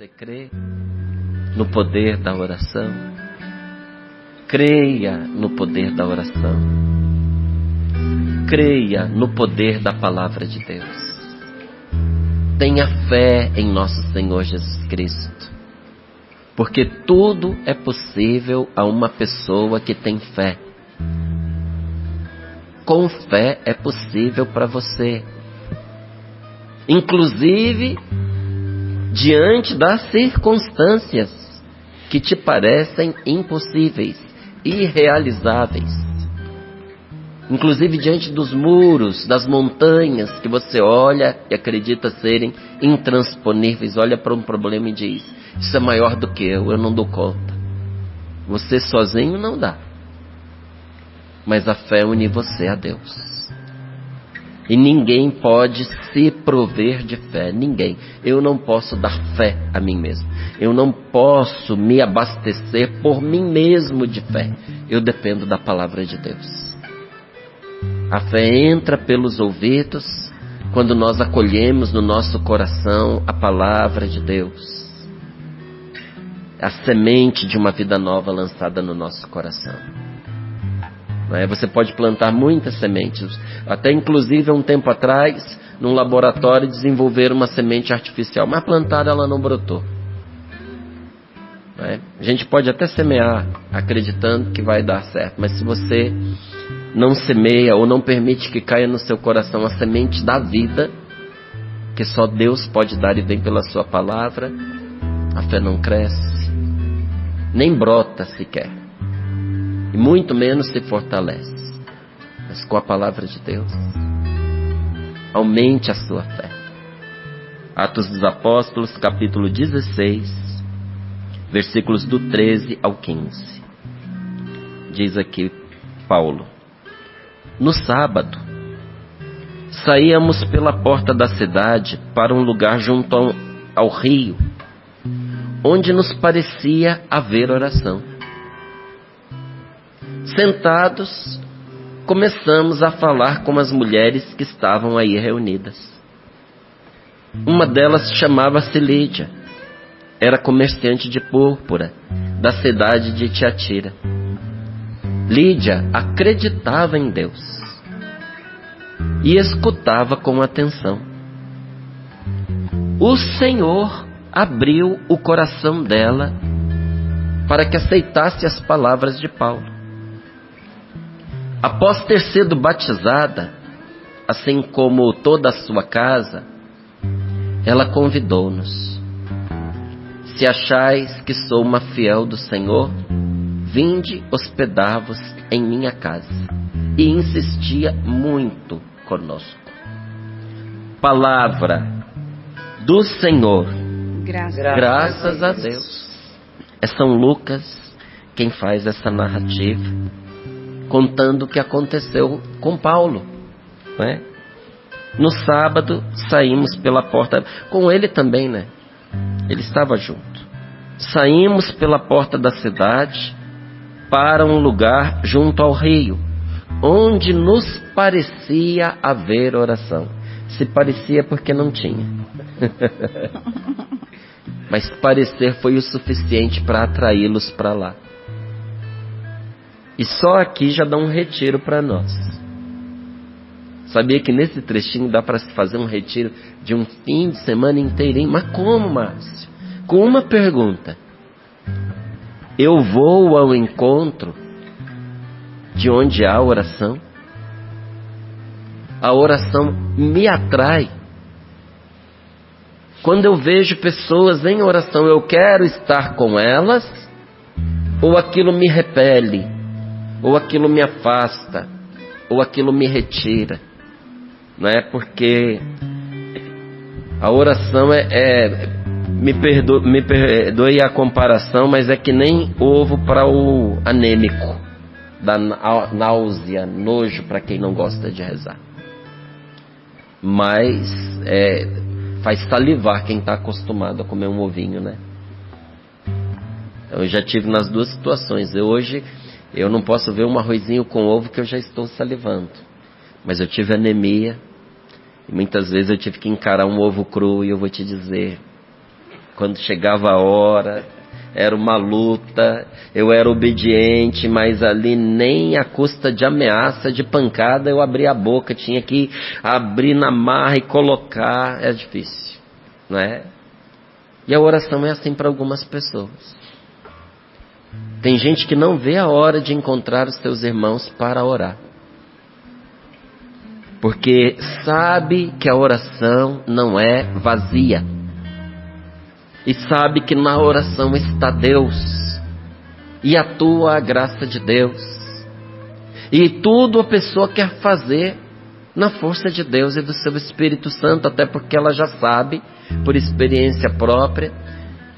Você crê no poder da oração? Creia no poder da oração. Creia no poder da palavra de Deus. Tenha fé em nosso Senhor Jesus Cristo. Porque tudo é possível a uma pessoa que tem fé. Com fé é possível para você. Inclusive, diante das circunstâncias que te parecem impossíveis, irrealizáveis. Inclusive diante dos muros, das montanhas que você olha e acredita serem intransponíveis. Olha para um problema e diz: isso é maior do que eu não dou conta. Você sozinho não dá. Mas a fé une você a Deus. E ninguém pode se prover de fé. Ninguém. Eu não posso dar fé a mim mesmo. Eu não posso me abastecer por mim mesmo de fé. Eu dependo da palavra de Deus. A fé entra pelos ouvidos quando nós acolhemos no nosso coração a palavra de Deus. A semente de uma vida nova lançada no nosso coração. Você pode plantar muitas sementes. Até inclusive há um tempo atrás, num laboratório, desenvolveram uma semente artificial. Mas plantada ela não brotou. A gente pode até semear, acreditando que vai dar certo. Mas se você não semeia ou não permite que caia no seu coração a semente da vida, que só Deus pode dar e vem pela sua palavra, a fé não cresce, nem brota sequer. E muito menos se fortalece. Mas com a palavra de Deus, aumente a sua fé. Atos dos Apóstolos, capítulo 16, versículos do 13 ao 15. Diz aqui Paulo: no sábado, saíamos pela porta da cidade para um lugar junto ao rio, onde nos parecia haver oração. Sentados, começamos a falar com as mulheres que estavam aí reunidas. Uma delas chamava-se Lídia. Era comerciante de púrpura da cidade de Tiatira. Lídia acreditava em Deus e escutava com atenção. O Senhor abriu o coração dela para que aceitasse as palavras de Paulo. Após ter sido batizada, assim como toda a sua casa, ela convidou-nos: se achais que sou uma fiel do Senhor, vinde hospedar-vos em minha casa. E insistia muito conosco. Palavra do Senhor. Graças a Deus. É São Lucas quem faz essa narrativa, contando o que aconteceu com Paulo, né? No sábado saímos pela porta, com ele também, né? Ele estava junto. Saímos pela porta da cidade para um lugar junto ao rio, onde nos parecia haver oração. Se parecia porque não tinha. Mas parecer foi o suficiente para atraí-los para lá. E só aqui já dá um retiro para nós. Sabia que nesse trechinho dá para se fazer um retiro de um fim de semana inteirinho? Mas como, Márcio? Com uma pergunta: eu vou ao encontro de onde há oração? A oração me atrai. Quando eu vejo pessoas em oração, eu quero estar com elas? Ou aquilo me repele? Ou aquilo me afasta? Ou aquilo me retira? Não é? Porque a oração me perdoe a comparação, mas é que nem ovo para o anêmico, dá náusea, nojo para quem não gosta de rezar. Mas faz salivar quem está acostumado a comer um ovinho, né? Eu já tive nas duas situações. Hoje eu não posso ver um arrozinho com ovo que eu já estou salivando. Mas eu tive anemia e muitas vezes eu tive que encarar um ovo cru, e eu vou te dizer, quando chegava a hora, era uma luta, eu era obediente, mas ali nem à custa de ameaça, de pancada, eu abria a boca, tinha que abrir na marra e colocar, é difícil, não é? E a oração é assim para algumas pessoas. Tem gente que não vê a hora de encontrar os seus irmãos para orar, porque sabe que a oração não é vazia, e sabe que na oração está Deus, e atua a graça de Deus, e tudo a pessoa quer fazer na força de Deus e do seu Espírito Santo, até porque ela já sabe, por experiência própria,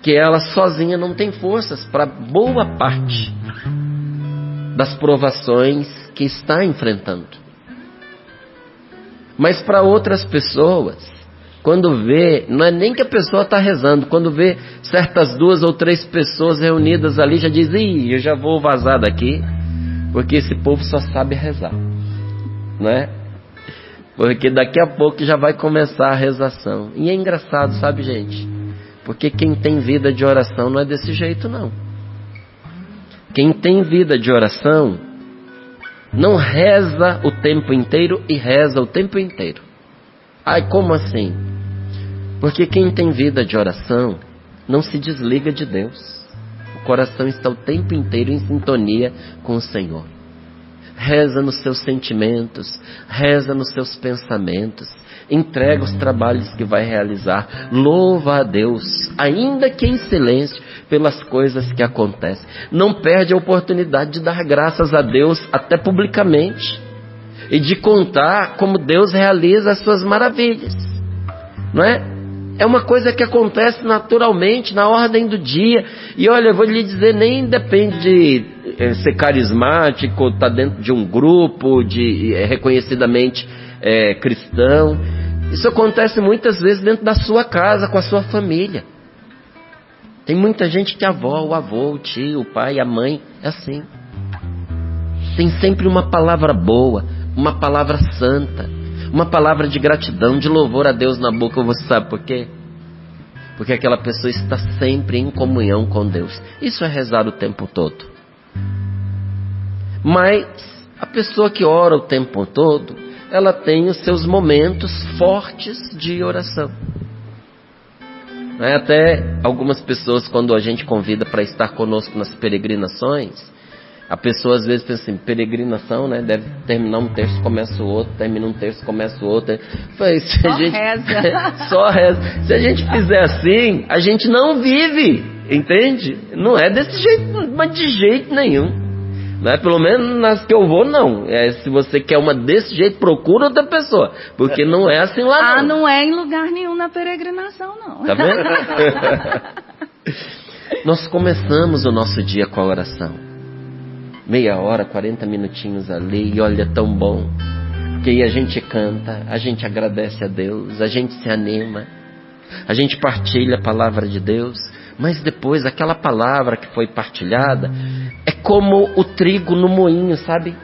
que ela sozinha não tem forças para boa parte das provações que está enfrentando. Mas para outras pessoas, quando vê, não é nem que a pessoa está rezando, quando vê certas 2 ou 3 pessoas reunidas ali, já diz: ih, eu já vou vazar daqui, porque esse povo só sabe rezar, não é? Porque daqui a pouco já vai começar a rezação. E é engraçado, sabe, gente? Porque quem tem vida de oração não é desse jeito, não. Quem tem vida de oração não reza o tempo inteiro e reza o tempo inteiro. Ai, como assim? Porque quem tem vida de oração não se desliga de Deus. O coração está o tempo inteiro em sintonia com o Senhor. Reza nos seus sentimentos, reza nos seus pensamentos, entrega os trabalhos que vai realizar, louva a Deus, ainda que em silêncio, pelas coisas que acontecem. Não perde a oportunidade de dar graças a Deus, até publicamente, e de contar como Deus realiza as suas maravilhas, não é? É uma coisa que acontece naturalmente, na ordem do dia. E olha, eu vou lhe dizer, nem depende de ser carismático, estar dentro de um grupo, reconhecidamente cristão. Isso acontece muitas vezes dentro da sua casa, com a sua família. Tem muita gente que a avó, o avô, o tio, o pai, a mãe, é assim. Tem sempre uma palavra boa, uma palavra santa, uma palavra de gratidão, de louvor a Deus na boca. Você sabe por quê? Porque aquela pessoa está sempre em comunhão com Deus. Isso é rezar o tempo todo. Mas a pessoa que ora o tempo todo, ela tem os seus momentos fortes de oração. Até algumas pessoas, quando a gente convida para estar conosco nas peregrinações, a pessoa às vezes pensa assim: peregrinação, né? Deve terminar um terço, começa o outro, termina um terço, começa o outro. Reza. Só reza. Se a gente fizer assim, a gente não vive, entende? Não é desse jeito, mas de jeito nenhum. Né? Pelo menos nas que eu vou, não. Se você quer uma desse jeito, procura outra pessoa, porque não é assim lá, não. Não é em lugar nenhum na peregrinação, não. Tá vendo? Nós começamos o nosso dia com a oração. Meia hora, 40 minutinhos ali, e olha, tão bom. Porque aí a gente canta, a gente agradece a Deus, a gente se anima, a gente partilha a palavra de Deus, mas depois aquela palavra que foi partilhada é como o trigo no moinho, sabe?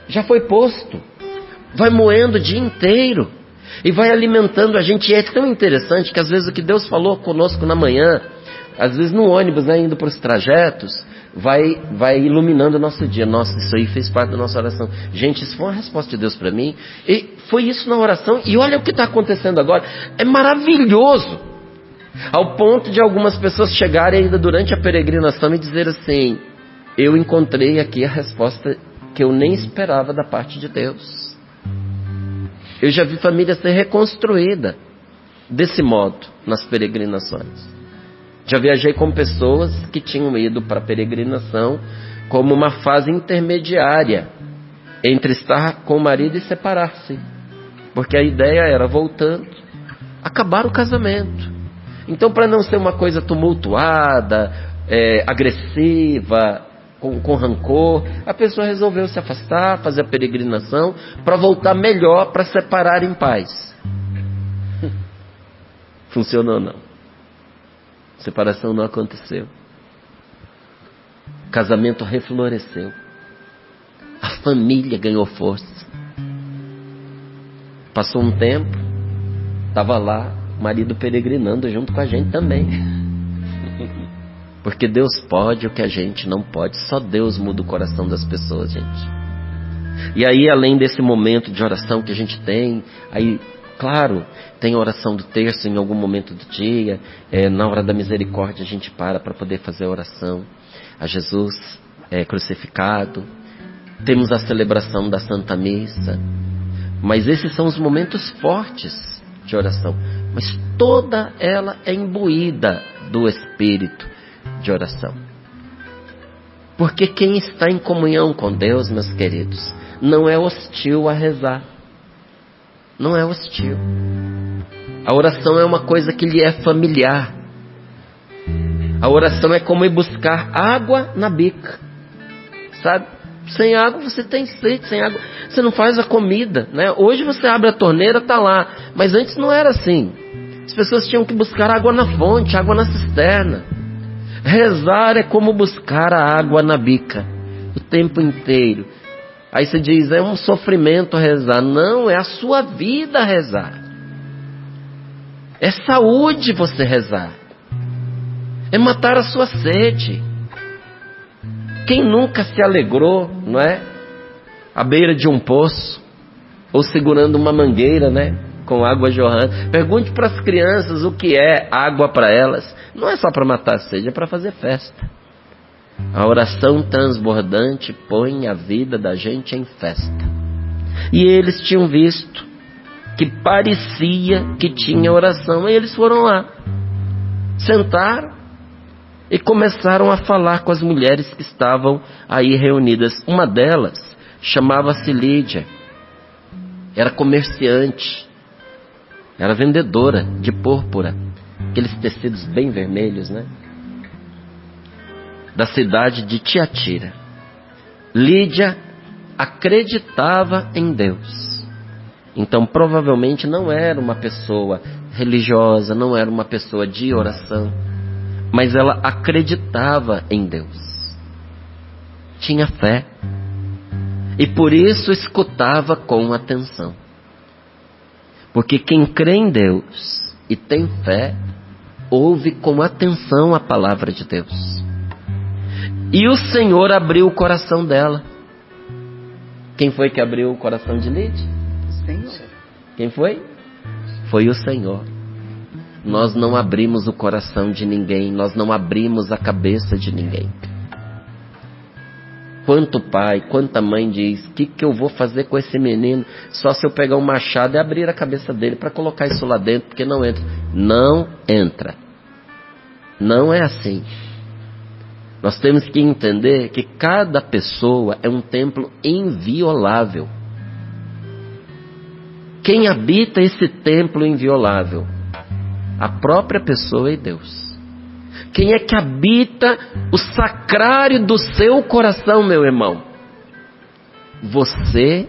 Já foi posto, vai moendo o dia inteiro e vai alimentando a gente. E é tão interessante que às vezes o que Deus falou conosco na manhã, às vezes no ônibus, né, indo para os trajetos, vai iluminando o nosso dia. Nossa, isso aí fez parte da nossa oração. Gente, isso foi uma resposta de Deus para mim. E foi isso na oração. E olha o que está acontecendo agora. É maravilhoso. Ao ponto de algumas pessoas chegarem ainda durante a peregrinação e dizer assim: eu encontrei aqui a resposta que eu nem esperava da parte de Deus. Eu já vi família ser reconstruída desse modo nas peregrinações. Já viajei com pessoas que tinham ido para a peregrinação como uma fase intermediária entre estar com o marido e separar-se. Porque a ideia era, voltando, acabar o casamento. Então, para não ser uma coisa tumultuada, agressiva, com rancor, a pessoa resolveu se afastar, fazer a peregrinação, para voltar melhor, para separar em paz. Funcionou ou não? Separação não aconteceu. O casamento refloresceu. A família ganhou força. Passou um tempo, estava lá o marido peregrinando junto com a gente também. Porque Deus pode o que a gente não pode. Só Deus muda o coração das pessoas, gente. E aí, além desse momento de oração que a gente tem, aí, claro, tem a oração do terço em algum momento do dia. Na hora da misericórdia a gente para poder fazer a oração a Jesus crucificado. Temos a celebração da Santa Missa. Mas esses são os momentos fortes de oração. Mas toda ela é imbuída do espírito de oração. Porque quem está em comunhão com Deus, meus queridos, não é hostil a rezar. Não é hostil. A oração é uma coisa que lhe é familiar. A oração é como ir buscar água na bica. Sabe? Sem água você tem sede, sem água você não faz a comida, né? Hoje você abre a torneira, tá lá. Mas antes não era assim. As pessoas tinham que buscar água na fonte, água na cisterna. Rezar é como buscar a água na bica, o tempo inteiro. Aí você diz, é um sofrimento rezar. Não, é a sua vida rezar. É saúde você rezar. É matar a sua sede. Quem nunca se alegrou, não é? À beira de um poço, ou segurando uma mangueira, né? Com água jorrando. Pergunte para as crianças o que é água para elas. Não é só para matar a sede, é para fazer festa. A oração transbordante põe a vida da gente em festa. E eles tinham visto que parecia que tinha oração. E eles foram lá, sentaram e começaram a falar com as mulheres que estavam aí reunidas. Uma delas chamava-se Lídia. Era comerciante. Era vendedora de púrpura. Aqueles tecidos bem vermelhos, né? Da cidade de Tiatira. Lídia acreditava em Deus. Então provavelmente não era uma pessoa religiosa, não era uma pessoa de oração, mas ela acreditava em Deus. Tinha fé. E por isso escutava com atenção. Porque quem crê em Deus e tem fé, ouve com atenção a palavra de Deus. E o Senhor abriu o coração dela. Quem foi que abriu o coração de Lídia? O Senhor. Quem foi? Foi o Senhor. Nós não abrimos o coração de ninguém, nós não abrimos a cabeça de ninguém. Quanto pai, quanta mãe diz, o que eu vou fazer com esse menino? Só se eu pegar um machado e abrir a cabeça dele para colocar isso lá dentro, porque não entra. Não entra. Não é assim. Nós temos que entender que cada pessoa é um templo inviolável. Quem habita esse templo inviolável? A própria pessoa e Deus. Quem é que habita o sacrário do seu coração, meu irmão? Você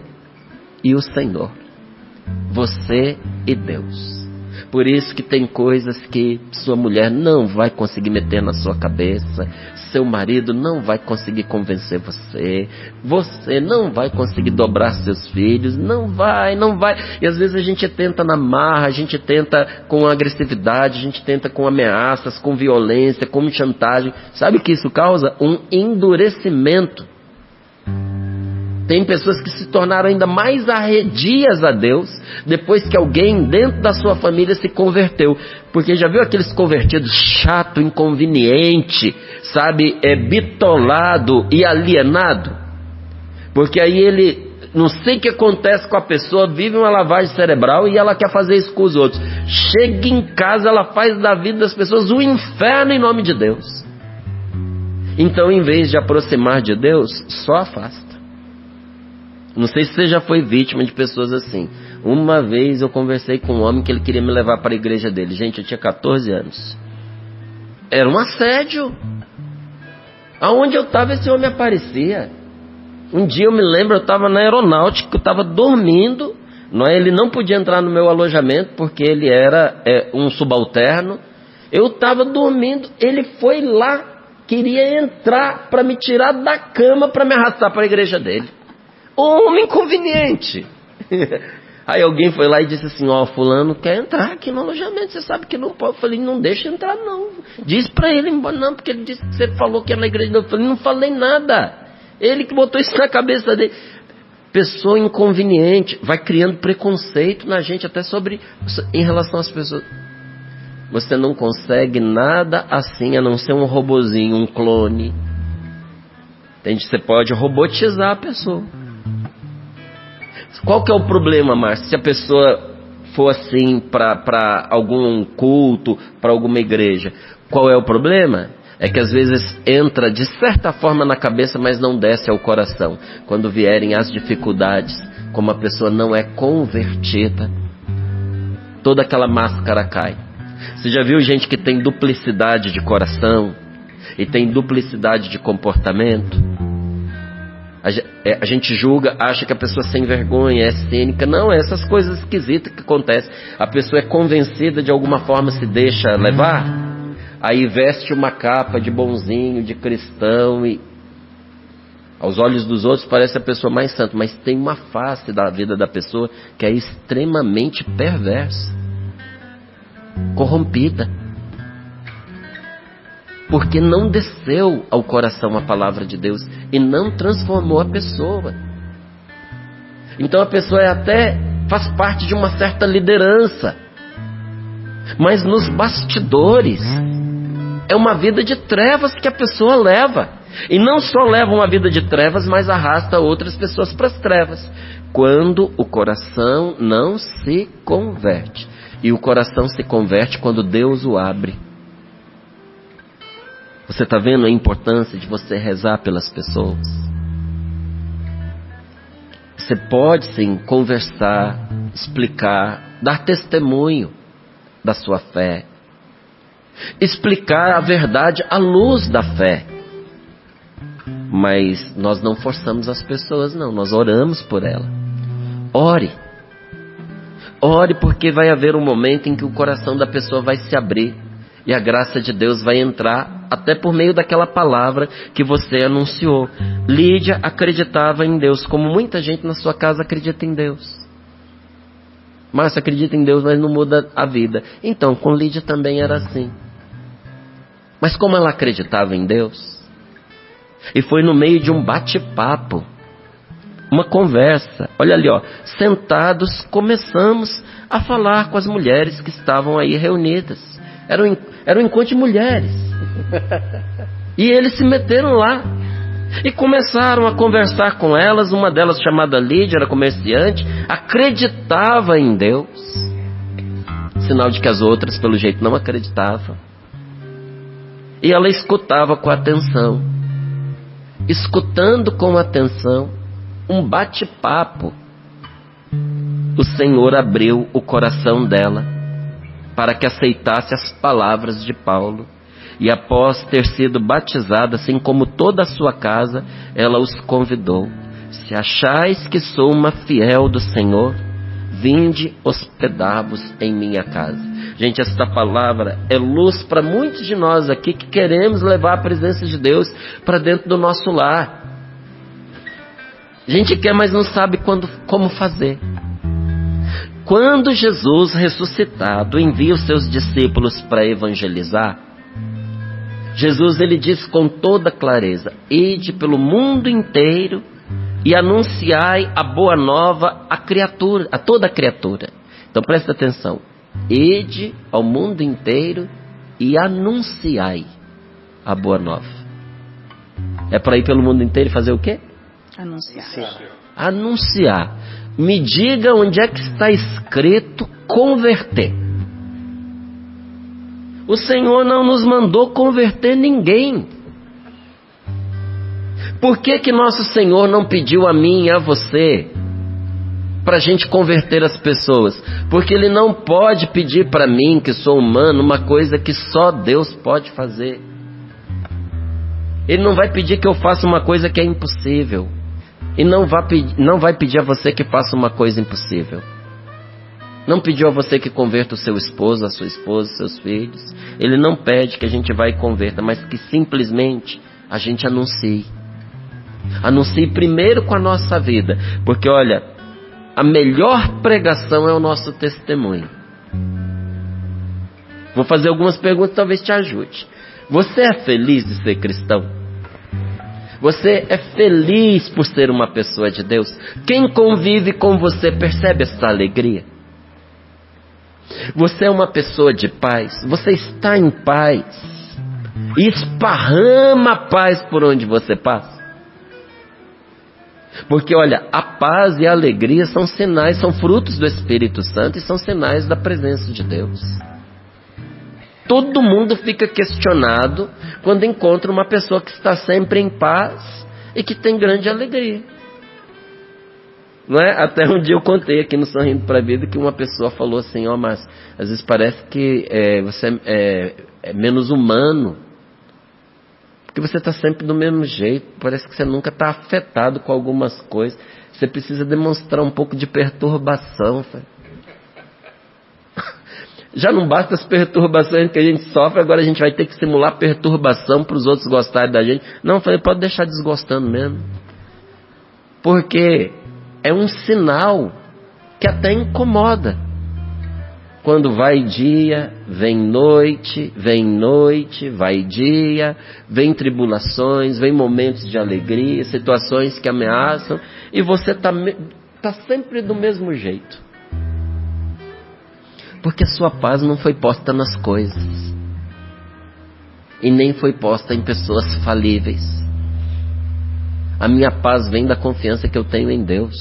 e o Senhor. Você e Deus. Por isso que tem coisas que sua mulher não vai conseguir meter na sua cabeça, seu marido não vai conseguir convencer você, você não vai conseguir dobrar seus filhos, não vai. E às vezes a gente tenta na marra, a gente tenta com agressividade, a gente tenta com ameaças, com violência, com chantagem. Sabe o que isso causa? Um endurecimento. Tem pessoas que se tornaram ainda mais arredias a Deus depois que alguém dentro da sua família se converteu. Porque já viu aqueles convertidos chato, inconveniente, sabe, bitolado e alienado? Porque aí ele, não sei o que acontece com a pessoa, vive uma lavagem cerebral e ela quer fazer isso com os outros. Chega em casa, ela faz da vida das pessoas um inferno em nome de Deus. Então, em vez de aproximar de Deus, só afasta. Não sei se você já foi vítima de pessoas assim. Uma vez eu conversei com um homem que ele queria me levar para a igreja dele. Gente, eu tinha 14 anos. Era um assédio. Aonde eu estava, esse homem aparecia. Um dia eu me lembro, eu estava na aeronáutica, eu estava dormindo. Ele não podia entrar no meu alojamento porque ele era um subalterno. Eu estava dormindo, ele foi lá, queria entrar para me tirar da cama para me arrastar para a igreja dele. Homem inconveniente. Aí alguém foi lá e disse assim, ó, fulano quer entrar aqui no alojamento, você sabe que não pode. Eu falei, não deixa entrar não. Diz pra ele embora, não, porque ele disse que você falou que é na igreja. Eu falei, não falei nada. Ele que botou isso na cabeça dele. Pessoa inconveniente, vai criando preconceito na gente, até em relação às pessoas. Você não consegue nada assim, a não ser um robozinho, um clone. Entende? Você pode robotizar a pessoa. Qual que é o problema, Márcio? Se a pessoa for assim para algum culto, para alguma igreja, qual é o problema? É que às vezes entra de certa forma na cabeça, mas não desce ao coração. Quando vierem as dificuldades, como a pessoa não é convertida, toda aquela máscara cai. Você já viu gente que tem duplicidade de coração e tem duplicidade de comportamento? A gente julga, acha que a pessoa sem vergonha, é cínica. Não, é essas coisas esquisitas que acontecem. A pessoa é convencida, de alguma forma se deixa levar, aí veste uma capa de bonzinho, de cristão, e aos olhos dos outros parece a pessoa mais santa, mas tem uma face da vida da pessoa que é extremamente perversa, corrompida, porque não desceu ao coração a palavra de Deus e não transformou a pessoa. Então a pessoa até faz parte de uma certa liderança, mas nos bastidores é uma vida de trevas que a pessoa leva. E não só leva uma vida de trevas, mas arrasta outras pessoas para as trevas, quando o coração não se converte. E o coração se converte quando Deus o abre. Você está vendo a importância de você rezar pelas pessoas? Você pode sim conversar, explicar, dar testemunho da sua fé, explicar a verdade à luz da fé. Mas nós não forçamos as pessoas, não. Nós oramos por ela. Ore. Ore, porque vai haver um momento em que o coração da pessoa vai se abrir e a graça de Deus vai entrar, até por meio daquela palavra que você anunciou. Lídia acreditava em Deus, como muita gente na sua casa acredita em Deus. Márcia acredita em Deus, mas não muda a vida. Então, com Lídia também era assim. Mas como ela acreditava em Deus, e foi no meio de um bate-papo, uma conversa, olha ali, ó, sentados, começamos a falar com as mulheres que estavam aí reunidas. Era um encontro de mulheres. E eles se meteram lá e começaram a conversar com elas. Uma delas, chamada Lídia, era comerciante, acreditava em Deus, sinal de que as outras pelo jeito não acreditavam. E ela escutava com atenção. Escutando com atenção um bate-papo, o Senhor abriu o coração dela para que aceitasse as palavras de Paulo. E após ter sido batizada, assim como toda a sua casa, ela os convidou: se achais que sou uma fiel do Senhor, vinde hospedar-vos em minha casa. Gente, esta palavra é luz para muitos de nós aqui que queremos levar a presença de Deus para dentro do nosso lar. A gente quer, mas não sabe como fazer. Quando Jesus ressuscitado envia os seus discípulos para evangelizar, Jesus ele diz com toda clareza: ide pelo mundo inteiro e anunciai a boa nova a toda criatura. Então presta atenção. Ide ao mundo inteiro e anunciai a boa nova. É para ir pelo mundo inteiro e fazer o quê? Anunciar. Sim. Anunciar. Me diga onde é que está escrito converter. O Senhor não nos mandou converter ninguém. Por que nosso Senhor não pediu a mim e a você para a gente converter as pessoas? Porque Ele não pode pedir para mim, que sou humano, uma coisa que só Deus pode fazer. Ele não vai pedir que eu faça uma coisa que é impossível. E não vai pedir a você que faça uma coisa impossível. Não pediu a você que converta o seu esposo, a sua esposa, seus filhos. Ele não pede que a gente vá e converta, mas que simplesmente a gente anuncie. Anuncie primeiro com a nossa vida. Porque olha, a melhor pregação é o nosso testemunho. Vou fazer algumas perguntas, talvez te ajude. Você é feliz de ser cristão? Você é feliz por ser uma pessoa de Deus? Quem convive com você percebe essa alegria? Você é uma pessoa de paz? Você está em paz? E esparrama a paz por onde você passa? Porque olha, a paz e a alegria são sinais, são frutos do Espírito Santo e são sinais da presença de Deus. Todo mundo fica questionado quando encontra uma pessoa que está sempre em paz e que tem grande alegria. Não é? Até um dia eu contei aqui no Sorrindo para a Vida que uma pessoa falou assim, mas às vezes parece que você é menos humano, porque você está sempre do mesmo jeito, parece que você nunca está afetado com algumas coisas, você precisa demonstrar um pouco de perturbação. Já não basta as perturbações que a gente sofre, agora a gente vai ter que simular perturbação para os outros gostarem da gente. Não, eu falei, pode deixar desgostando mesmo. Porque é um sinal que até incomoda. Quando vai dia, vem noite, vai dia, vem tribulações, vem momentos de alegria, situações que ameaçam, e você tá sempre do mesmo jeito. Porque a sua paz não foi posta nas coisas. E nem foi posta em pessoas falíveis. A minha paz vem da confiança que eu tenho em Deus.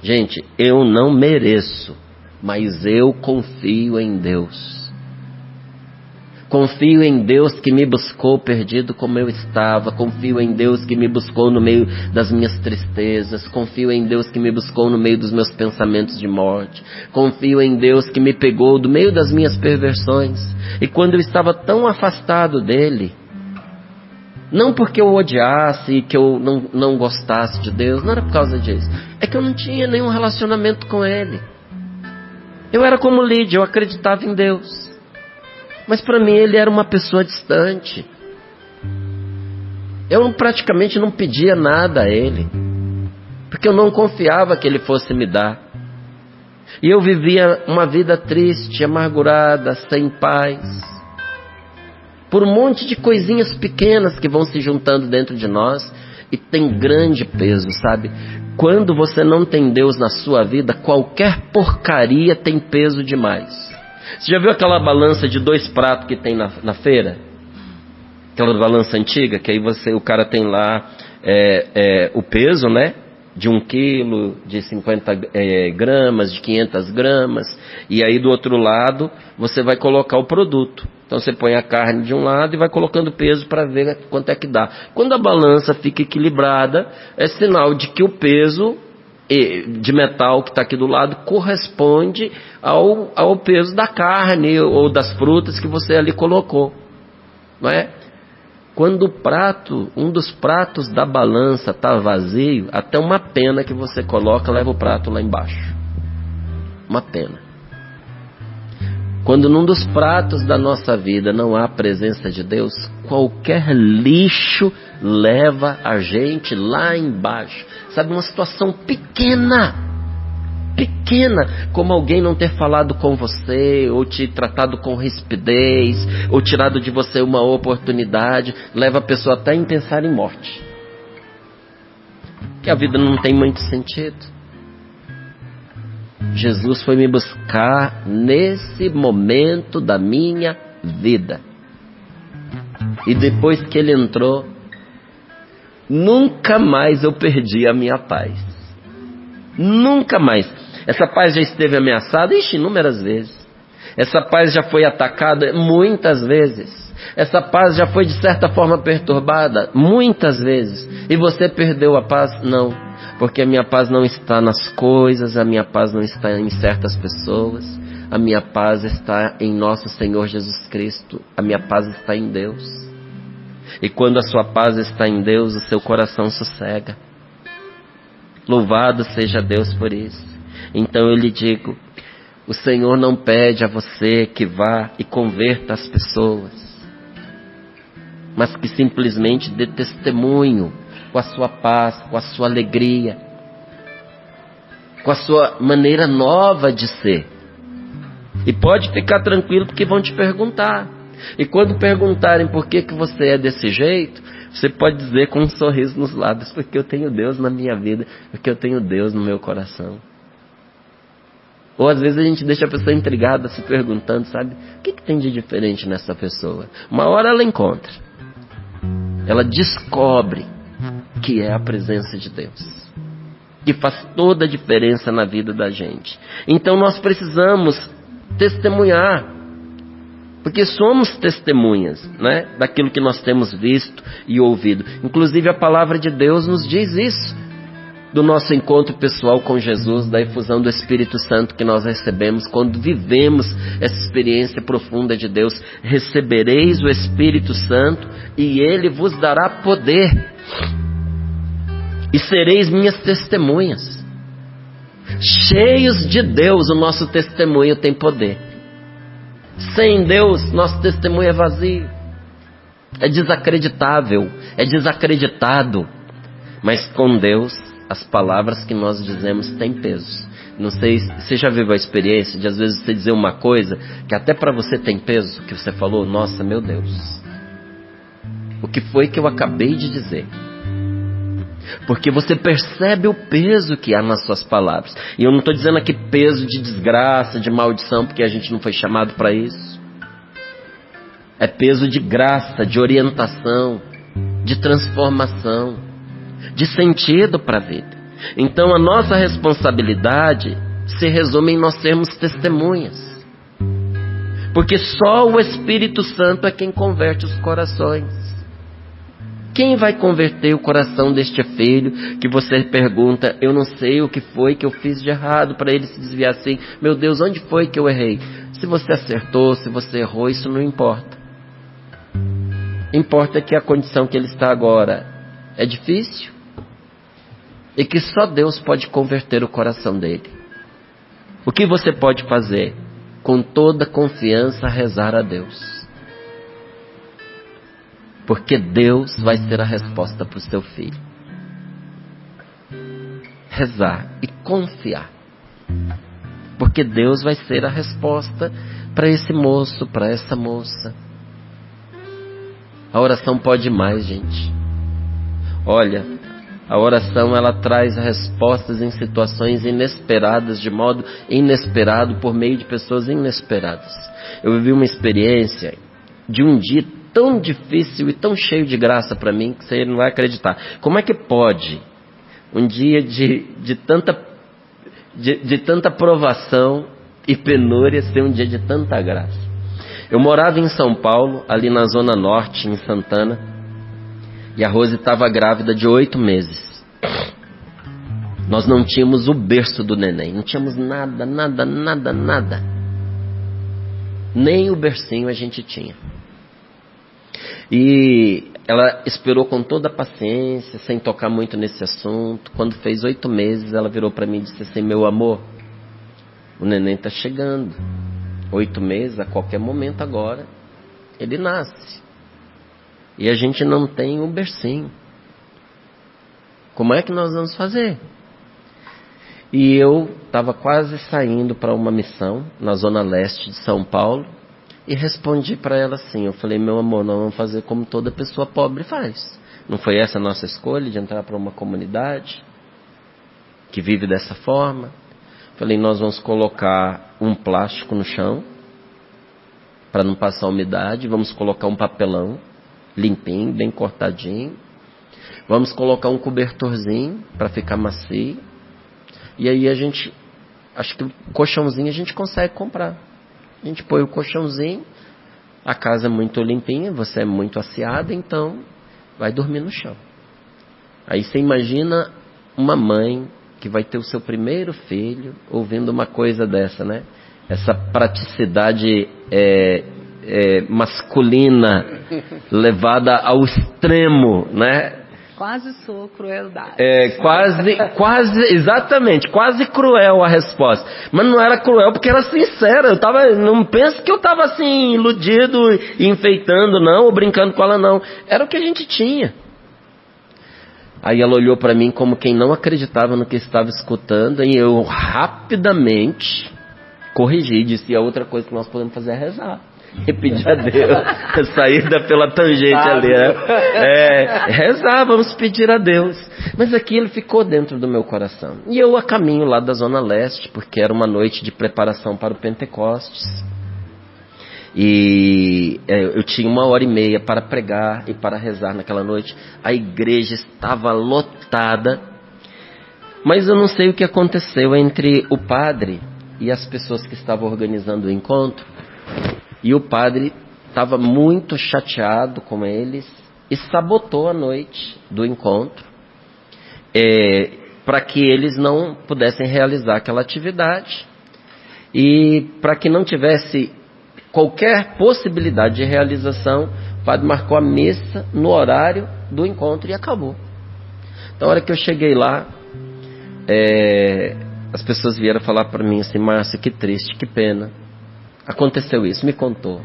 Gente, eu não mereço, mas eu confio em Deus. Confio em Deus que me buscou perdido como eu estava. Confio em Deus que me buscou no meio das minhas tristezas. Confio em Deus que me buscou no meio dos meus pensamentos de morte. Confio em Deus que me pegou do meio das minhas perversões. E quando eu estava tão afastado dele, não porque eu odiasse e que eu não gostasse de Deus, não era por causa disso. É que eu não tinha nenhum relacionamento com ele. Eu era como Lídia, eu acreditava em Deus. Mas para mim ele era uma pessoa distante. Eu praticamente não pedia nada a ele, porque eu não confiava que ele fosse me dar. E eu vivia uma vida triste, amargurada, sem paz, por um monte de coisinhas pequenas que vão se juntando dentro de nós e tem grande peso, sabe? Quando você não tem Deus na sua vida, qualquer porcaria tem peso demais. Você já viu aquela balança de 2 pratos que tem na feira? Aquela balança antiga, que aí o cara tem lá o peso, né? De 1 quilo, de 50 gramas, de 500 gramas. E aí do outro lado, você vai colocar o produto. Então você põe a carne de um lado e vai colocando peso para ver quanto é que dá. Quando a balança fica equilibrada, é sinal de que o peso de metal que está aqui do lado corresponde ao peso da carne ou das frutas que você ali colocou, não é? Quando um dos pratos da balança está vazio, até uma pena que você coloca leva o prato lá embaixo, uma pena. Quando num dos pratos da nossa vida não há a presença de Deus, qualquer lixo leva a gente lá embaixo. Sabe, uma situação pequena, como alguém não ter falado com você, ou te tratado com rispidez, ou tirado de você uma oportunidade, leva a pessoa até em pensar em morte. Que a vida não tem muito sentido. Jesus foi me buscar nesse momento da minha vida. E depois que ele entrou, nunca mais eu perdi a minha paz. Nunca mais. Essa paz já esteve ameaçada, inúmeras vezes. Essa paz já foi atacada muitas vezes. Essa paz já foi de certa forma perturbada muitas vezes. E você perdeu a paz? Não. Porque a minha paz não está nas coisas, a minha paz não está em certas pessoas. A minha paz está em nosso Senhor Jesus Cristo. A minha paz está em Deus. E quando a sua paz está em Deus, o seu coração sossega. Louvado seja Deus por isso. Então eu lhe digo, o Senhor não pede a você que vá e converta as pessoas, mas que simplesmente dê testemunho com a sua paz, com a sua alegria. com a sua maneira nova de ser. E pode ficar tranquilo porque vão te perguntar. E quando perguntarem por que você é desse jeito, você pode dizer com um sorriso nos lábios: porque eu tenho Deus na minha vida, porque eu tenho Deus no meu coração. Ou às vezes a gente deixa a pessoa intrigada, se perguntando, sabe, o que tem de diferente nessa pessoa? Uma hora ela encontra. Ela descobre que é a presença de Deus, que faz toda a diferença na vida da gente. Então nós precisamos testemunhar, porque somos testemunhas, né, daquilo que nós temos visto e ouvido. Inclusive a palavra de Deus nos diz isso, do nosso encontro pessoal com Jesus, da efusão do Espírito Santo que nós recebemos quando vivemos essa experiência profunda de Deus. Recebereis o Espírito Santo e Ele vos dará poder, e sereis minhas testemunhas. Cheios de Deus, o nosso testemunho tem poder. Sem Deus, nosso testemunho é vazio, é desacreditável, é desacreditado. Mas com Deus, as palavras que nós dizemos têm peso. Não sei, você já viveu a experiência de às vezes você dizer uma coisa que até para você tem peso, que você falou: nossa, meu Deus, o que foi que eu acabei de dizer? Porque você percebe o peso que há nas suas palavras. E eu não estou dizendo aqui peso de desgraça, de maldição, porque a gente não foi chamado para isso. É peso de graça, de orientação, de transformação, de sentido para a vida. Então a nossa responsabilidade se resume em nós sermos testemunhas. Porque só o Espírito Santo é quem converte os corações. Quem vai converter o coração deste filho que você pergunta: eu não sei o que foi que eu fiz de errado para ele se desviar assim? Meu Deus, onde foi que eu errei? Se você acertou, se você errou, isso não importa. Importa que a condição que ele está agora é difícil e que só Deus pode converter o coração dele. O que você pode fazer? Com toda confiança, rezar a Deus. Porque Deus vai ser a resposta para o seu filho. Rezar e confiar. Porque Deus vai ser a resposta para esse moço, para essa moça. A oração pode mais, gente. Olha, a oração ela traz respostas em situações inesperadas, de modo inesperado, por meio de pessoas inesperadas. Eu vivi uma experiência de um dia tão difícil e tão cheio de graça para mim, que você não vai acreditar. Como é que pode um dia de tanta provação e penúria ser um dia de tanta graça? Eu morava em São Paulo, ali na Zona Norte, em Santana, e a Rose estava grávida de 8 meses. Nós não tínhamos o berço do neném, não tínhamos nada. Nem o bercinho a gente tinha. E ela esperou com toda a paciência, sem tocar muito nesse assunto. Quando fez 8 meses, ela virou para mim e disse assim: meu amor, o neném está chegando. 8 meses, a qualquer momento agora, ele nasce. E a gente não tem um bercinho. Como é que nós vamos fazer? E eu estava quase saindo para uma missão na Zona Leste de São Paulo. E respondi para ela assim, eu falei: meu amor, nós vamos fazer como toda pessoa pobre faz. Não foi essa a nossa escolha de entrar para uma comunidade que vive dessa forma? Falei: nós vamos colocar um plástico no chão para não passar umidade, vamos colocar um papelão limpinho, bem cortadinho, vamos colocar um cobertorzinho para ficar macio, e aí a gente, acho que o colchãozinho a gente consegue comprar. A gente põe o colchãozinho, a casa é muito limpinha, você é muito asseada, então vai dormir no chão. Aí você imagina uma mãe que vai ter o seu primeiro filho ouvindo uma coisa dessa, né? Essa praticidade masculina levada ao extremo, né? Quase sou crueldade. Exatamente, quase cruel a resposta. Mas não era cruel porque era sincera. Não pense que eu estava assim, iludido e enfeitando, não, ou brincando com ela, não. Era o que a gente tinha. Aí ela olhou para mim como quem não acreditava no que estava escutando, e eu rapidamente corrigi e disse: a outra coisa que nós podemos fazer é rezar. E pedir a Deus, saída pela tangente ali, né? Rezar, vamos pedir a Deus. Mas aquilo ficou dentro do meu coração. E eu a caminho lá da Zona Leste, porque era uma noite de preparação para o Pentecostes. E eu tinha 1h30 para pregar e para rezar naquela noite. A igreja estava lotada. Mas eu não sei o que aconteceu entre o padre e as pessoas que estavam organizando o encontro. E o padre estava muito chateado com eles e sabotou a noite do encontro para que eles não pudessem realizar aquela atividade e para que não tivesse qualquer possibilidade de realização. O padre marcou a missa no horário do encontro e acabou. Então, na hora que eu cheguei lá, as pessoas vieram falar para mim assim: Márcio, que triste, que pena. Aconteceu isso, me contou.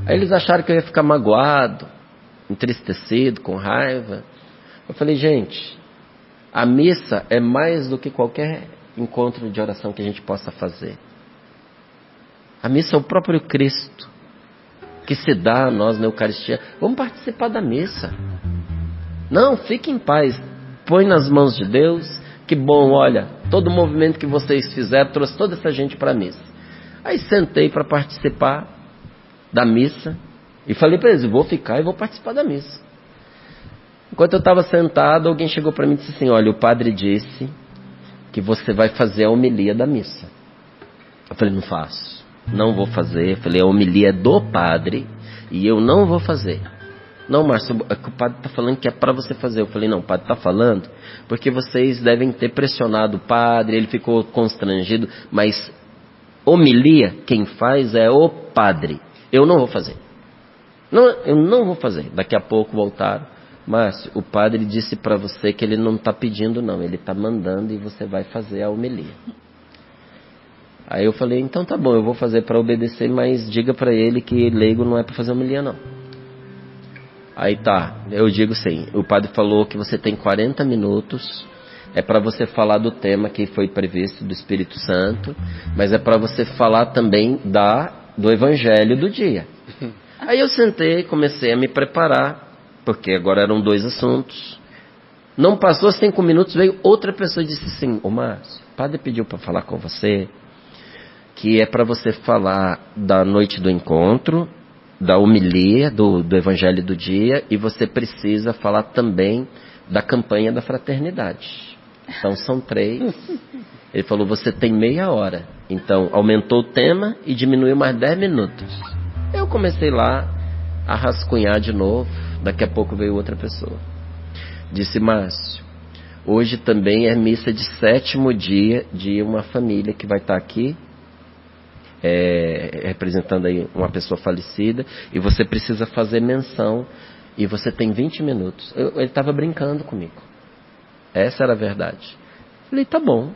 Aí eles acharam que eu ia ficar magoado, entristecido, com raiva. Eu falei: gente, a missa é mais do que qualquer encontro de oração que a gente possa fazer. A missa é o próprio Cristo que se dá a nós na Eucaristia. Vamos participar da missa. Não, fique em paz, põe nas mãos de Deus. Que bom, olha, todo o movimento que vocês fizeram trouxe toda essa gente para a missa. Aí sentei para participar da missa e falei para eles: vou ficar e vou participar da missa. Enquanto eu estava sentado, alguém chegou para mim e disse assim: olha, o padre disse que você vai fazer a homilia da missa. Eu falei: não faço, não vou fazer. Eu falei: a homilia é do padre e eu não vou fazer. Não, Márcio, o padre está falando que é para você fazer. Eu falei: não, o padre está falando porque vocês devem ter pressionado o padre, ele ficou constrangido, mas homilia, quem faz é o padre. Eu não vou fazer. Não, eu não vou fazer. Daqui a pouco voltaram: Márcio, o padre disse para você que ele não está pedindo não, ele está mandando e você vai fazer a homilia. Aí eu falei: então tá bom, eu vou fazer para obedecer, mas diga para ele que leigo não é para fazer homilia não. Aí tá, eu digo sim. O padre falou que você tem 40 minutos. É para você falar do tema que foi previsto do Espírito Santo, mas é para você falar também do Evangelho do dia. Aí eu sentei, comecei a me preparar, porque agora eram 2 assuntos. Não passou 5 minutos, veio outra pessoa e disse assim: ô Márcio, o padre pediu para falar com você, que é para você falar da noite do encontro, da homilia, do Evangelho do dia, e você precisa falar também da campanha da fraternidade. Então são 3. Ele falou: você tem meia hora. Então aumentou o tema e diminuiu mais 10 minutos. Eu comecei lá a rascunhar de novo. Daqui a pouco veio outra pessoa. Disse: Márcio, hoje também é missa de 7º dia de uma família que vai estar aqui, representando aí uma pessoa falecida, e você precisa fazer menção, e você tem 20 minutos. Ele estava brincando comigo. Essa era a verdade. Falei: tá bom.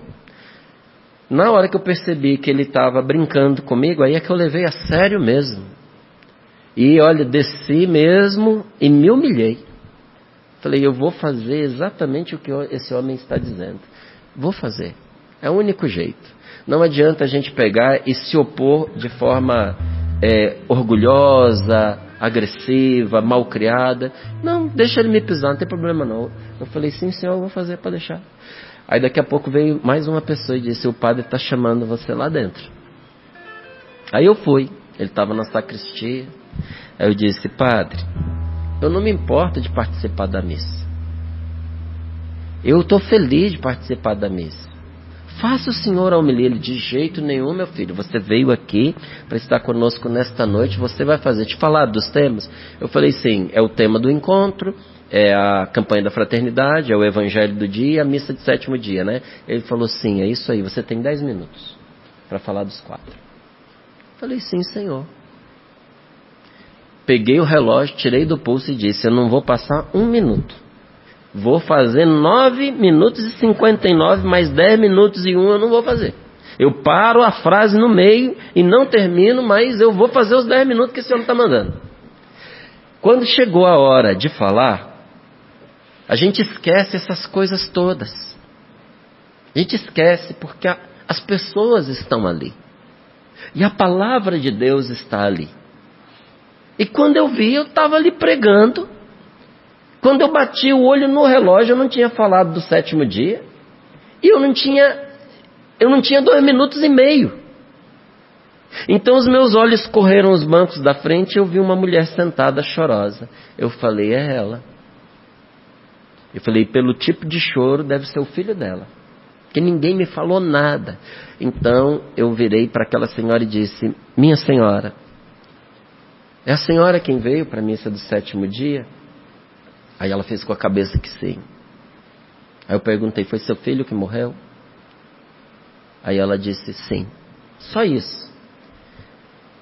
Na hora que eu percebi que ele estava brincando comigo, aí é que eu levei a sério mesmo. E olha, desci mesmo e me humilhei. Falei: eu vou fazer exatamente o que esse homem está dizendo. Vou fazer. É o único jeito. Não adianta a gente pegar e se opor de forma orgulhosa, agressiva, malcriada. Não, deixa ele me pisar, não tem problema não. Eu falei: sim, senhor, eu vou fazer para deixar. Aí daqui a pouco veio mais uma pessoa e disse: o padre está chamando você lá dentro. Aí eu fui. Ele estava na sacristia. Aí eu disse: padre, eu não me importo de participar da missa. Eu estou feliz de participar da missa. Faça o senhor a homilia. Ele: de jeito nenhum, meu filho. Você veio aqui para estar conosco nesta noite. Você vai fazer. Te falar dos temas? Eu falei: sim, é o tema do encontro, é a campanha da fraternidade, é o Evangelho do dia e a missa de 7º dia, né? Ele falou: sim, é isso aí. Você tem 10 minutos para falar dos 4. Eu falei: sim, senhor. Peguei o relógio, tirei do pulso e disse: eu não vou passar 1 minuto. Vou fazer 9 minutos e 59, mais 10 minutos e 1 eu não vou fazer. Eu paro a frase no meio e não termino, mas eu vou fazer os 10 minutos que esse homem está mandando. Quando chegou a hora de falar, A gente esquece essas coisas todas. A gente esquece porque as pessoas estão ali. E a palavra de Deus está ali. E quando eu vi, eu estava ali pregando. Quando eu bati o olho no relógio, eu não tinha falado do 7º dia. E eu não tinha 2 minutos e meio. Então os meus olhos correram os bancos da frente e eu vi uma mulher sentada chorosa. Eu falei, é ela. Eu falei, pelo tipo de choro, deve ser o filho dela. Porque ninguém me falou nada. Então eu virei para aquela senhora e disse, minha senhora, é a senhora quem veio para a missa do 7º dia? Aí ela fez com a cabeça que sim. Aí eu perguntei, foi seu filho que morreu? Aí ela disse, sim. Só isso.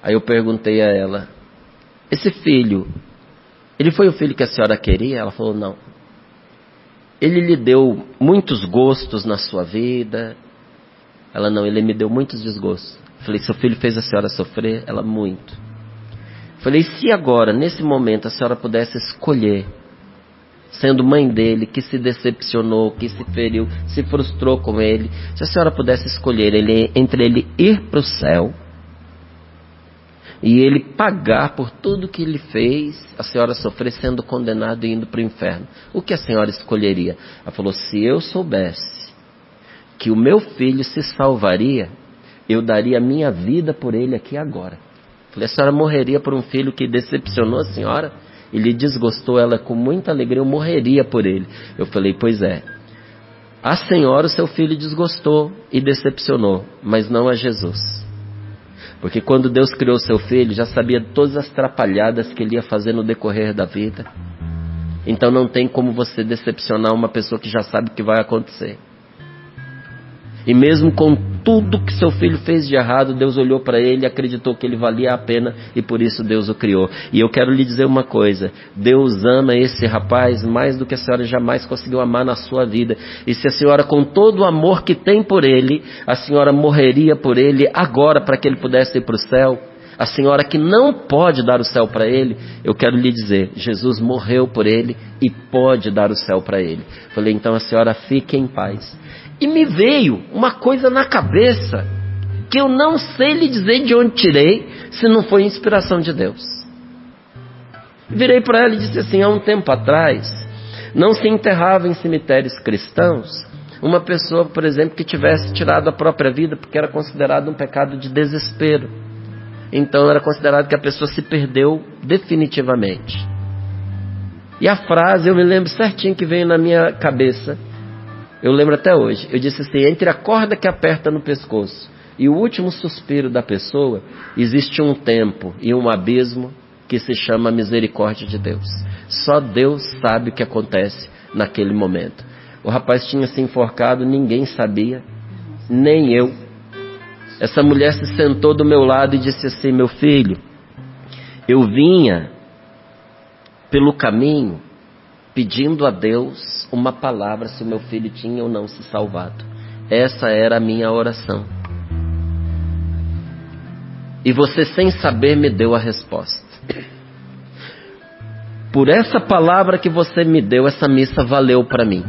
Aí eu perguntei a ela, esse filho, ele foi o filho que a senhora queria? Ela falou, não. Ele lhe deu muitos gostos na sua vida? Ela, não, ele me deu muitos desgostos. Falei, seu filho fez a senhora sofrer? Ela, muito. Falei, se agora, nesse momento, a senhora pudesse escolher, sendo mãe dele, que se decepcionou, que se feriu, se frustrou com ele, se a senhora pudesse escolher entre ele ir para o céu e ele pagar por tudo que ele fez, a senhora sofrer sendo condenado e indo para o inferno, o que a senhora escolheria? Ela falou, se eu soubesse que o meu filho se salvaria, eu daria a minha vida por ele aqui agora. Falei, a senhora morreria por um filho que decepcionou a senhora e lhe desgostou? Ela, com muita alegria, eu morreria por ele. Eu falei, pois é, a senhora o seu filho desgostou e decepcionou, mas não a Jesus. Porque quando Deus criou seu filho, já sabia todas as trapalhadas que ele ia fazer no decorrer da vida. Então não tem como você decepcionar uma pessoa que já sabe o que vai acontecer. E mesmo com tudo que seu filho fez de errado, Deus olhou para ele e acreditou que ele valia a pena e por isso Deus o criou. E eu quero lhe dizer uma coisa, Deus ama esse rapaz mais do que a senhora jamais conseguiu amar na sua vida. E se a senhora, com todo o amor que tem por ele, a senhora morreria por ele agora para que ele pudesse ir para o céu, a senhora que não pode dar o céu para ele, eu quero lhe dizer, Jesus morreu por ele e pode dar o céu para ele. Falei, então a senhora fique em paz. E me veio uma coisa na cabeça que eu não sei lhe dizer de onde tirei, se não foi inspiração de Deus. Virei para ela e disse assim, há um tempo atrás, não se enterrava em cemitérios cristãos uma pessoa, por exemplo, que tivesse tirado a própria vida, porque era considerado um pecado de desespero. Então era considerado que a pessoa se perdeu definitivamente. E a frase, eu me lembro certinho que veio na minha cabeça, eu lembro até hoje, eu disse assim, entre a corda que aperta no pescoço e o último suspiro da pessoa, existe um tempo e um abismo que se chama misericórdia de Deus. Só Deus sabe o que acontece naquele momento. O rapaz tinha se enforcado, ninguém sabia, nem eu. Essa mulher se sentou do meu lado e disse assim, meu filho, eu vinha pelo caminho pedindo a Deus uma palavra se o meu filho tinha ou não se salvado. Essa era a minha oração. E você, sem saber, me deu a resposta. Por essa palavra que você me deu, essa missa valeu para mim.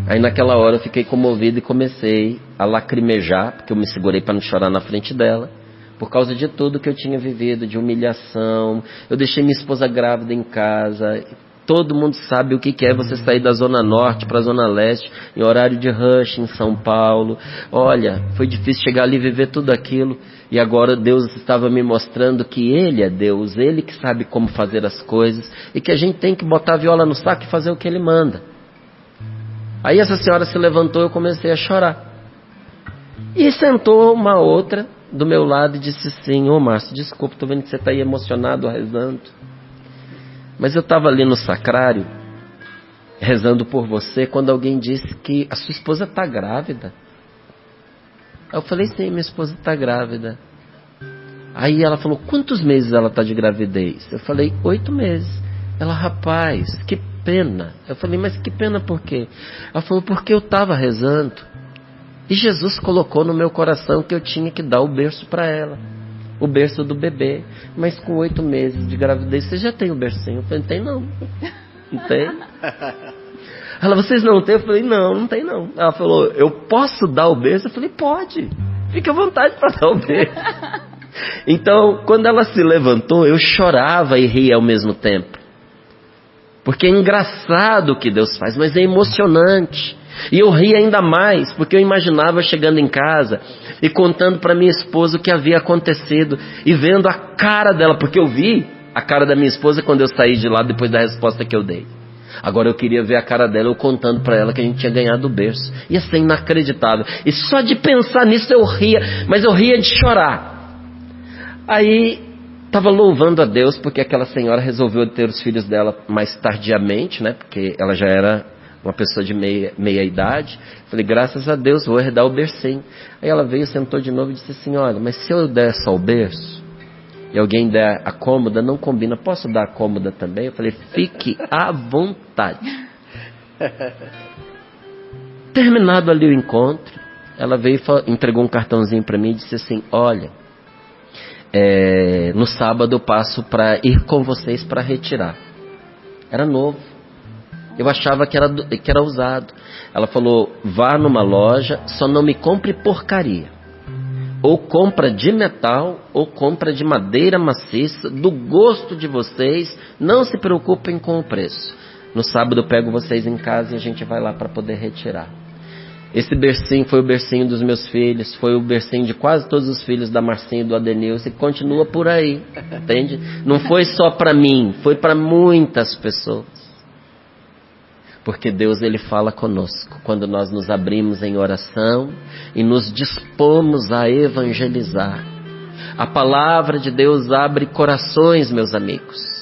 Aí naquela hora eu fiquei comovido e comecei a lacrimejar, porque eu me segurei para não chorar na frente dela, por causa de tudo que eu tinha vivido, de humilhação. Eu deixei minha esposa grávida em casa. Todo mundo sabe o que é você sair da Zona Norte para a Zona Leste, em horário de rush em São Paulo. Olha, foi difícil chegar ali e viver tudo aquilo. E agora Deus estava me mostrando que Ele é Deus, Ele que sabe como fazer as coisas, e que a gente tem que botar a viola no saco e fazer o que Ele manda. Aí essa senhora se levantou e eu comecei a chorar. E sentou uma outra do meu lado e disse assim, ô Márcio, desculpa, estou vendo que você está aí emocionado, rezando. Mas eu estava ali no sacrário, rezando por você, quando alguém disse que a sua esposa está grávida. Aí eu falei, sim, minha esposa está grávida. Aí ela falou, quantos meses ela está de gravidez? Eu falei, 8 meses. Ela, rapaz, que pena. Eu falei, mas que pena por quê? Ela falou, porque eu estava rezando. E Jesus colocou no meu coração que eu tinha que dar o berço para ela. O berço do bebê. Mas com 8 meses de gravidez, você já tem o bercinho? Eu falei, tem não. Não tem? Ela, vocês não têm? Eu falei, não tem não. Ela falou, eu posso dar o berço? Eu falei, pode. Fique à vontade para dar o berço. Então, quando ela se levantou, eu chorava e ria ao mesmo tempo. Porque é engraçado o que Deus faz, mas é emocionante. E eu ri ainda mais, porque eu imaginava chegando em casa e contando para minha esposa o que havia acontecido e vendo a cara dela, porque eu vi a cara da minha esposa quando eu saí de lá depois da resposta que eu dei. Agora eu queria ver a cara dela, eu contando para ela que a gente tinha ganhado o berço. Ia ser inacreditável. E só de pensar nisso eu ria, mas eu ria de chorar. Aí estava louvando a Deus porque aquela senhora resolveu ter os filhos dela mais tardiamente, né? Porque ela já era uma pessoa de meia idade. Falei, graças a Deus, vou herdar o bercinho. Aí ela veio, sentou de novo e disse assim, olha, mas se eu der só o berço e alguém der a cômoda, não combina, posso dar a cômoda também? Eu falei, fique à vontade. Terminado ali o encontro, ela veio e entregou um cartãozinho para mim e disse assim, olha, no sábado eu passo para ir com vocês para retirar. Era novo. Eu achava que era usado. Ela falou, vá numa loja, só não me compre porcaria. Ou compra de metal, ou compra de madeira maciça, do gosto de vocês, não se preocupem com o preço. No sábado eu pego vocês em casa e a gente vai lá para poder retirar. Esse bercinho foi o bercinho dos meus filhos, foi o bercinho de quase todos os filhos da Marcinha e do Adenilson, e continua por aí, entende? Não foi só para mim, foi para muitas pessoas. Porque Deus, Ele fala conosco quando nós nos abrimos em oração e nos dispomos a evangelizar. A palavra de Deus abre corações, meus amigos.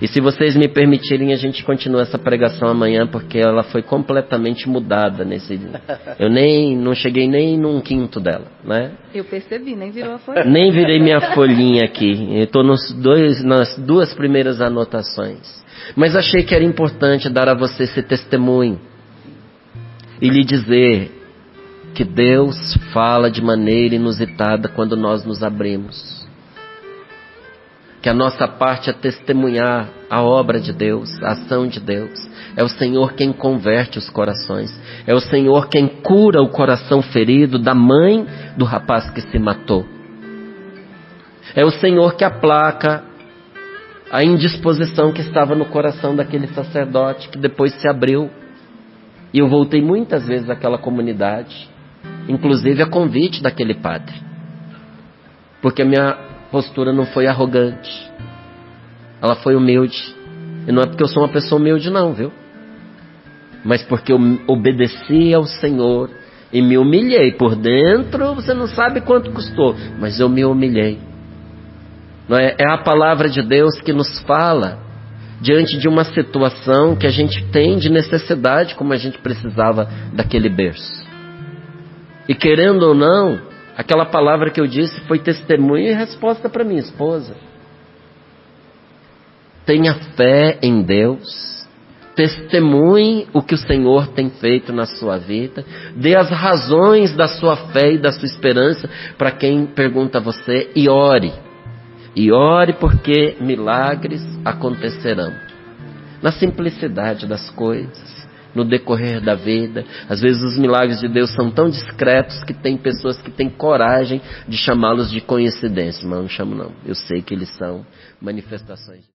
E se vocês me permitirem, a gente continua essa pregação amanhã, porque ela foi completamente mudada nesse dia. Eu não cheguei nem num quinto dela, né? Eu percebi, nem virou a folhinha. Nem virei minha folhinha aqui. Eu estou nas duas primeiras anotações. Mas achei que era importante dar a você esse testemunho e lhe dizer que Deus fala de maneira inusitada quando nós nos abrimos. Que a nossa parte é testemunhar a obra de Deus, a ação de Deus. É o Senhor quem converte os corações. É o Senhor quem cura o coração ferido da mãe do rapaz que se matou. É o Senhor que aplaca a indisposição que estava no coração daquele sacerdote, que depois se abriu. E eu voltei muitas vezes àquela comunidade, inclusive a convite daquele padre. Porque a minha postura não foi arrogante, ela foi humilde. E não é porque eu sou uma pessoa humilde não, viu? Mas porque eu obedeci ao Senhor e me humilhei. Por dentro você não sabe quanto custou, mas eu me humilhei. Não é? É a palavra de Deus que nos fala diante de uma situação que a gente tem de necessidade, como a gente precisava daquele berço. E querendo ou não, aquela palavra que eu disse foi testemunho e resposta para minha esposa. Tenha fé em Deus, testemunhe o que o Senhor tem feito na sua vida, dê as razões da sua fé e da sua esperança para quem pergunta a você e ore. E ore porque milagres acontecerão. Na simplicidade das coisas, no decorrer da vida. Às vezes os milagres de Deus são tão discretos que tem pessoas que têm coragem de chamá-los de coincidência. Mas eu não chamo não. Eu sei que eles são manifestações.